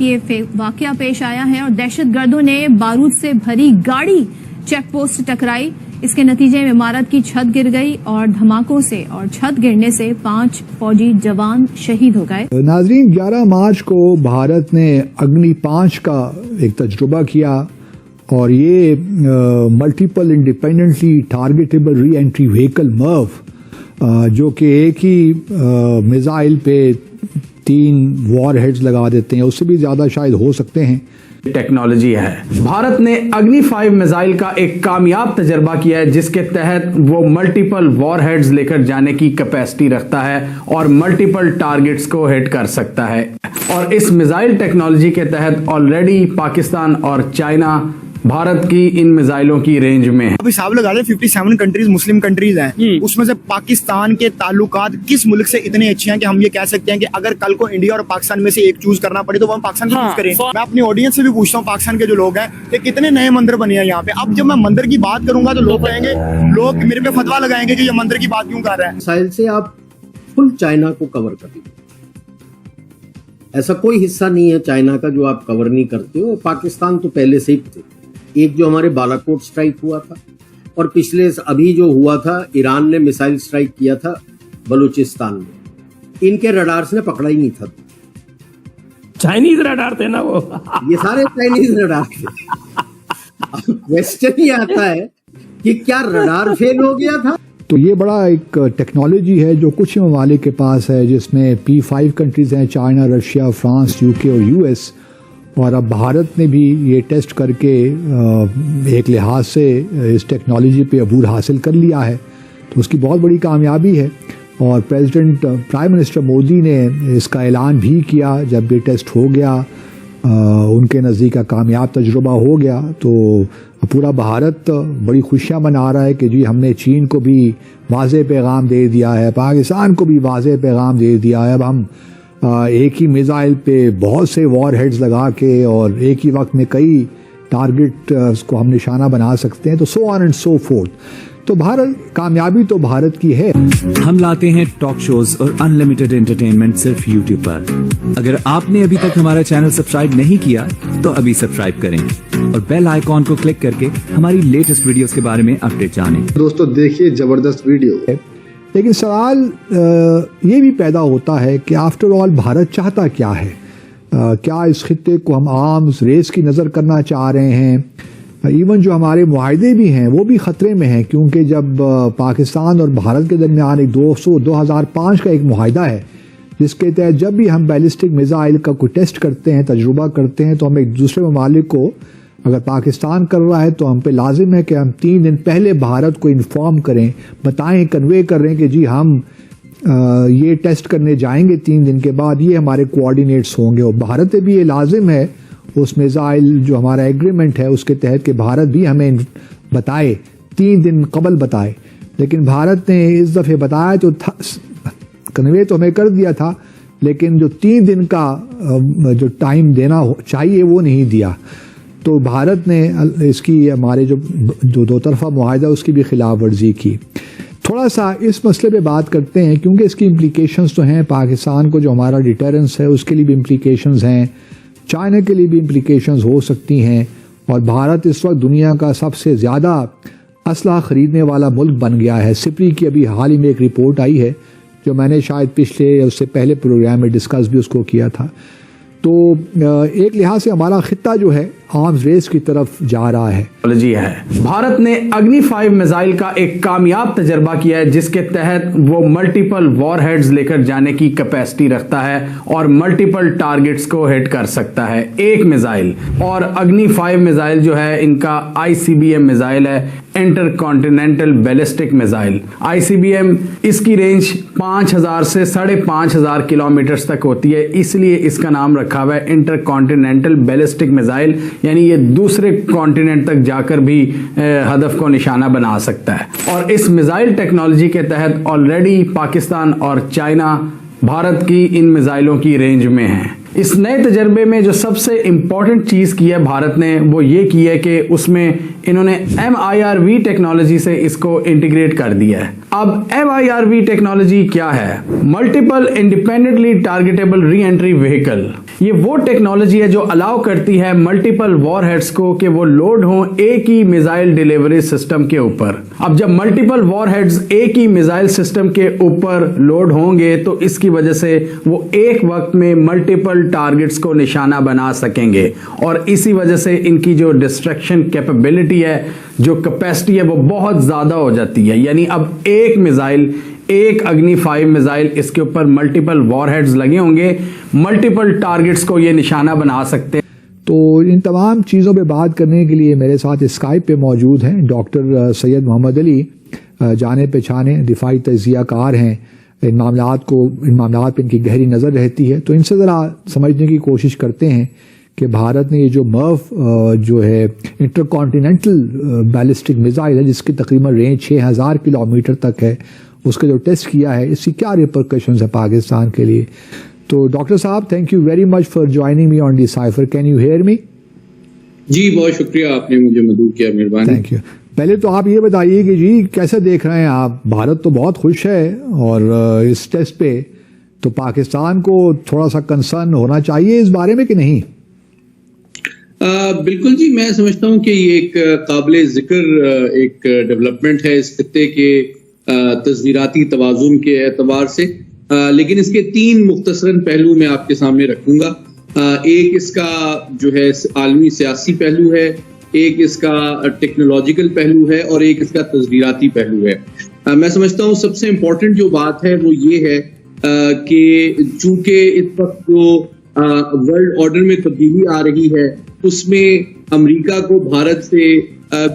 ये वाकया पेश आया है और दहशतगर्दों ने बारूद से भरी गाड़ी चेक पोस्ट से टकराई। इसके नतीजे में इमारत की छत गिर गई और धमाकों से और छत गिरने से 5 फौजी जवान शहीद हो गए। नाजरीन, 11 मार्च को भारत ने अग्नि 5 का एक तजुर्बा किया और ये multiple independently targetable re entry vehicle MIRV जो कि एक ही मिसाइल पे 3 वॉर हेड्स लगा देते हैं, उससे भी ज्यादा शायद हो सकते हैं, टेक्नोलॉजी है। भारत ने अग्नि 5 मिसाइल का एक कामयाब तजर्बा किया है जिसके तहत वो मल्टीपल वॉर हेड्स लेकर जाने की कैपेसिटी रखता है और मल्टीपल टारगेट्स को हिट कर सकता है। और इस मिसाइल टेक्नोलॉजी के तहत ऑलरेडी पाकिस्तान और चाइना भारत की इन मिसाइलों की रेंज में है। अब हिसाब लगा लें 57 कंट्रीज मुस्लिम कंट्रीज हैं, उसमें से पाकिस्तान के ताल्लुकात किस मुल्क से इतने अच्छे हैं कि हम ये कह सकते हैं कि अगर कल को इंडिया और पाकिस्तान में से एक चूज करना पड़े तो वो हम पाकिस्तान को चूज करें। मैं अपनी ऑडियंस से भी पूछता हूँ, पाकिस्तान के जो लोग हैं कि कितने नए मंदिर बने हैं यहाँ पे। अब जब मैं मंदिर की बात करूंगा तो लोग कहेंगे, लोग मेरे पे फतवा लगाएंगे कि ये मंदिर की बात क्यों कर रहा है। मिसाइल से आप फुल चाइना को कवर कर दीजिए, ऐसा कोई हिस्सा नहीं है चाइना का जो आप कवर नहीं करते हो। पाकिस्तान तो पहले से ही, एक जो हमारे बालाकोट स्ट्राइक हुआ था और पिछले अभी जो हुआ था ईरान ने मिसाइल स्ट्राइक किया था बलूचिस्तान में, इनके रडार्स ने पकड़ा ही नहीं था। चाइनीज रडार थे ना वो, ये सारे चाइनीज रडार थे। क्वेश्चन ही आता है कि क्या रडार फेल हो गया था? तो ये बड़ा एक टेक्नोलॉजी है जो कुछ ममालिक के पास है, जिसमें P5 कंट्रीज हैं, चाइना, रशिया, फ्रांस, UK और US। और अब भारत ने भी ये टेस्ट करके एक लिहाज से इस टेक्नोलॉजी पे अबूर हासिल कर लिया है, तो उसकी बहुत बड़ी कामयाबी है। और प्राइम मिनिस्टर मोदी ने इसका ऐलान भी किया जब ये टेस्ट हो गया, उनके नज़दीक का कामयाब तजुर्बा हो गया, तो पूरा भारत बड़ी खुशियाँ मना रहा है कि जी हमने चीन को भी वाज़ेह पैगाम दे दिया है, पाकिस्तान को भी वाज़ेह पैगाम दे दिया है। अब हम एक ही मिसाइल पे बहुत से वॉर हेड्स लगा के और एक ही वक्त में कई टारगेट को हम निशाना बना सकते हैं, तो so on and so fourth. तो भारत, कामयाबी तो भारत की है। हम लाते हैं टॉक शोज और अनलिमिटेड एंटरटेनमेंट सिर्फ यूट्यूब पर। अगर आपने अभी तक हमारा चैनल सब्सक्राइब नहीं किया तो अभी सब्सक्राइब करें और बेल आइकॉन को क्लिक करके हमारी लेटेस्ट वीडियोस के बारे में अपडेट जानें। दोस्तों देखिए, जबरदस्त वीडियो है। लेकिन सवाल ये भी पैदा होता है कि आफ्टर ऑल भारत चाहता क्या है? क्या इस खित्ते को हम आर्म्स रेस की नज़र करना चाह रहे हैं? इवन जो हमारे मुआहदे भी हैं वो भी ख़तरे में हैं, क्योंकि जब पाकिस्तान और भारत के दरमियान एक 2005 का एक मुआहदा है जिसके तहत जब भी हम बैलिस्टिक मिसाइल का कोई टेस्ट करते हैं, तजुर्बा करते हैं, तो हम एक दूसरे ममालिक को, अगर पाकिस्तान कर रहा है तो हम पे लाजिम है कि हम 3 दिन पहले भारत को इन्फॉर्म करें, बताएं, कन्वे करें कि जी हम ये टेस्ट करने जाएंगे 3 दिन के बाद, ये हमारे कोऑर्डिनेट्स होंगे। और भारत पे भी ये लाजिम है उस मिसाइल जो हमारा एग्रीमेंट है उसके तहत कि भारत भी हमें बताए, 3 दिन कबल बताए। लेकिन भारत ने इस दफ़े बताया तो कन्वे तो हमें कर दिया था, लेकिन जो 3 दिन का जो टाइम देना चाहिए वो नहीं दिया। तो भारत ने इसकी, हमारे जो दो तरफा मुआहदा उसकी भी खिलाफ वर्जी की। थोड़ा सा इस मसले पे बात करते हैं, क्योंकि इसकी इम्प्लीकेशंस तो हैं। पाकिस्तान को जो हमारा डिटरेंस है उसके लिए भी इम्प्लीकेशंस हैं, चाइना के लिए भी इम्प्लीकेशंस हो सकती हैं। और भारत इस वक्त दुनिया का सबसे ज़्यादा असलहा ख़रीदने वाला मुल्क बन गया है। सिपरी की अभी हाल ही में एक रिपोर्ट आई है जो मैंने शायद पिछले या उससे पहले प्रोग्राम में डिस्कस भी उसको किया था। तो एक लिहाज से हमारा खित्ता जो है आर्म्स रेस की तरफ जा रहा है। भारत ने अग्नि 5 मिसाइल का एक कामयाब तजर्बा किया है जिसके तहत वो मल्टीपल वॉर हेड्स लेकर जाने की कैपेसिटी रखता है और मल्टीपल टारगेट्स को हिट कर सकता है एक मिसाइल। और अग्नि 5 मिसाइल जो है इनका ICBM मिसाइल है, inter continental ballistic missile. ICBM इसकी रेंज 5000 से 5500 किलोमीटर तक होती है, इसलिए इसका नाम रखा हुआ है इंटर कॉन्टिनेंटल बैलिस्टिक मिसाइल, यानी ये दूसरे कॉन्टिनेंट तक जाकर भी हदफ को निशाना बना सकता है। और इस मिसाइल टेक्नोलॉजी के तहत ऑलरेडी पाकिस्तान और चाइना भारत की इन मिसाइलों की रेंज में हैं। इस नए तजर्बे में जो सबसे इंपॉर्टेंट चीज की है भारत ने, वो ये की है कि उसमें इन्होंने MIRV टेक्नोलॉजी से इसको इंटीग्रेट कर दिया है। अब MIRV टेक्नोलॉजी क्या है? Multiple independently targetable re entry vehicle. ये वो टेक्नोलॉजी है जो अलाउ करती है मल्टीपल वॉरहेड्स को कि वो लोड हों एक ही मिसाइल डिलीवरी सिस्टम के ऊपर। अब जब मल्टीपल वॉरहेड्स एक ही मिसाइल सिस्टम के ऊपर लोड होंगे तो इसकी वजह से वो एक वक्त में मल्टीपल टारगेट्स को निशाना बना सकेंगे और इसी वजह से इनकी जो डिस्ट्रक्शन कैपेबिलिटी है, जो कैपेसिटी है, वो बहुत ज्यादा हो जाती है। यानी अब एक मिसाइल, एक अग्नि 5 मिसाइल, इसके ऊपर मल्टीपल वॉरहेड्स लगे होंगे, मल्टीपल टारगेट्स को ये निशाना बना सकते हैं। तो इन तमाम चीज़ों पे बात करने के लिए मेरे साथ स्काइप पे मौजूद हैं डॉक्टर सैयद मोहम्मद अली, जाने पहचाने दिफाई तजियाकार हैं। इन मामलात पे इनकी गहरी नज़र रहती है, तो इनसे ज़रा समझने की कोशिश करते हैं कि भारत ने ये जो मर्व जो है इंटरकॉन्टिनेंटल बैलिस्टिक मिसाइल है, जिसकी तकरीबन रेंज 6000 किलोमीटर तक है, उसका जो टेस्ट किया है, इसकी क्या रिपरकशंस है पाकिस्तान के लिए। तो डॉक्टर साहब, thank you very much for joining me on Decipher. Can you hear me? जी बहुत शुक्रिया, आपने मुझे मदद किया, मेहरबानी। Thank you. पहले तो आप ये बताइए कि जी कैसे देख रहे हैं आप, भारत तो बहुत खुश है और इस टेस्ट पे तो पाकिस्तान को थोड़ा सा कंसर्न होना चाहिए इस बारे में कि नहीं? बिल्कुल जी, मैं समझता हूं कि ये एक काबिल जिक्र एक डेवलपमेंट है इस खित्ते के तस्वीराती तवाजुन के एतबार से, लेकिन इसके 3 मुख्तसरन पहलू मैं आपके सामने रखूंगा। एक इसका जो है आलमी सियासी पहलू है, एक इसका टेक्नोलॉजिकल पहलू है और एक इसका तस्वीराती पहलू है। मैं समझता हूँ सबसे इम्पोर्टेंट जो बात है वो ये है कि चूंकि इस वक्त जो वर्ल्ड ऑर्डर में तब्दीली आ रही है, उसमें अमेरिका को भारत से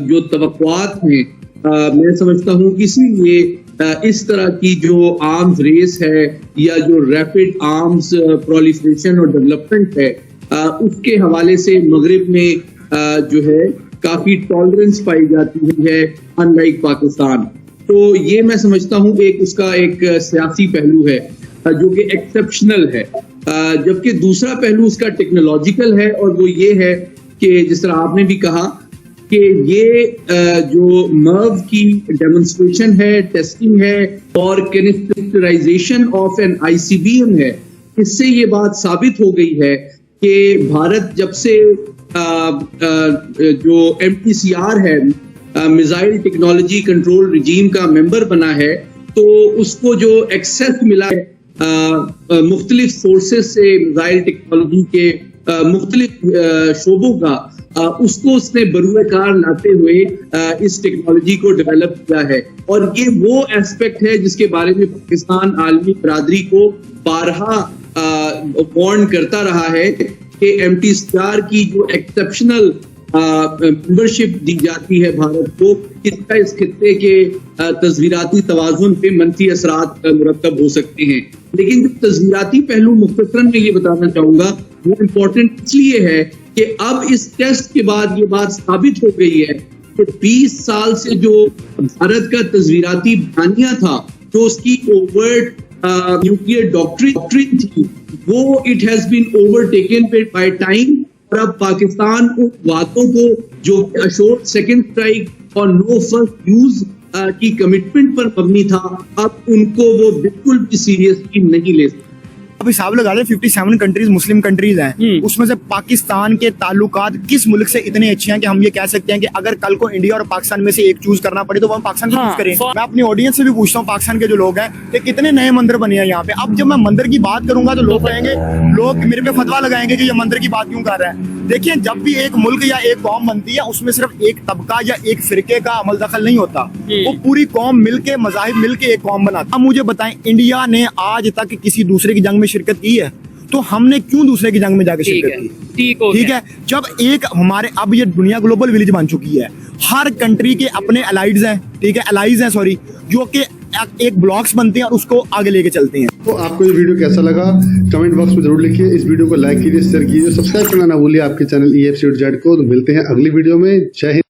जो तवक्कुआत हैं, मैं समझता हूँ इसीलिए इस तरह की जो आर्म्स रेस है या जो रैपिड आर्म्स प्रोलिफरेशन और डेवलपमेंट है, उसके हवाले से मगरिब में जो है काफी टॉलरेंस पाई जाती है अनलाइक पाकिस्तान। तो ये मैं समझता हूँ एक उसका एक सियासी पहलू है जो कि एक्सेप्शनल है, जबकि दूसरा पहलू उसका टेक्नोलॉजिकल है और वो ये है कि जिस तरह आपने भी कहा कि ये जो मर्व की डेमोन्स्ट्रेशन है, टेस्टिंग है और कैनिस्टराइजेशन ऑफ एन ICBM है, इससे ये बात साबित हो गई है कि भारत जब से जो MTCR है, मिसाइल टेक्नोलॉजी कंट्रोल रिजीम का मेंबर बना है, तो उसको जो एक्सेस मिला है मुख्तलिफ सोर्सेज से मिसाइल टेक्नोलॉजी के मुख्तलिफ शोबों का, उसको उसने बरूए कार लाते हुए इस टेक्नोलॉजी को डेवलप किया है। और ये वो एस्पेक्ट है जिसके बारे में पाकिस्तान आलमी बरादरी को बारहा वार्न करता रहा है कि MTCR की जो एक्सेप्शनल मेंबरशिप दी जाती है भारत को, इसका इस खित्ते के तस्वीराती तवाजुन पे मनफी असरात मुरतब हो सकते हैं। लेकिन जो तस्वीराती पहलू मुख्तसरन में ये बताना चाहूंगा वो इम्पोर्टेंट इसलिए है कि अब इस टेस्ट के बाद ये बात साबित हो गई है कि 20 साल से जो भारत का तस्वीराती बयानिया था, जो उसकी ओवर्ट न्यूक्लियर डॉक्ट्रिन थी, वो it has been overtaken by time. और अब पाकिस्तान उन बातों को जो अशोर्ड सेकंड स्ट्राइक और नो फर्स्ट यूज की कमिटमेंट पर मबनी था, अब उनको वो बिल्कुल भी सीरियसली नहीं ले सकते। अब हिसाब लगा ले 57 कंट्रीज मुस्लिम कंट्रीज हैं, उसमें से पाकिस्तान के ताल्लुकात किस मुल्क से इतने अच्छे हैं कि हम ये कह सकते हैं कि अगर कल को इंडिया और पाकिस्तान में से एक चूज करना पड़े तो हम पाकिस्तान को चूज करें। मैं अपनी ऑडियंस से भी पूछता हूँ, पाकिस्तान के जो लोग हैं कि कितने नए मंदिर बने हैं यहाँ पे। अब जब मैं मंदिर की बात करूंगा तो लोग कहेंगे, लोग मेरे पे फतवा लगाएंगे कि ये मंदिर की बात क्यों कर रहे हैं। देखिए, जब भी एक मुल्क या एक कौम बनती है, उसमें सिर्फ एक तबका या एक फिरके का अमल दखल नहीं होता, वो पूरी कौम मिलके, मज़ाहिब मिलके एक कौम बनाता। अब मुझे बताएं, इंडिया ने आज तक किसी दूसरे की जंग में शिरकत की है? तो हमने क्यों दूसरे की जंग में जाकर शिरकत की? ठीक है, जब एक हमारे, अब ये दुनिया ग्लोबल विलेज बन चुकी है, हर कंट्री के अपने अलाइड्स हैं, ठीक है, अलाइज हैं सॉरी, जो कि एक ब्लॉक्स बनते हैं और उसको आगे लेके चलते हैं। तो आपको ये वीडियो कैसा लगा कमेंट बॉक्स में जरूर लिखिए। इस वीडियो को लाइक कीजिए, शेयर कीजिए, सब्सक्राइब करना ना भूलिए आपके चैनल EFCZ को। तो मिलते हैं अगली वीडियो में। जय हिंद।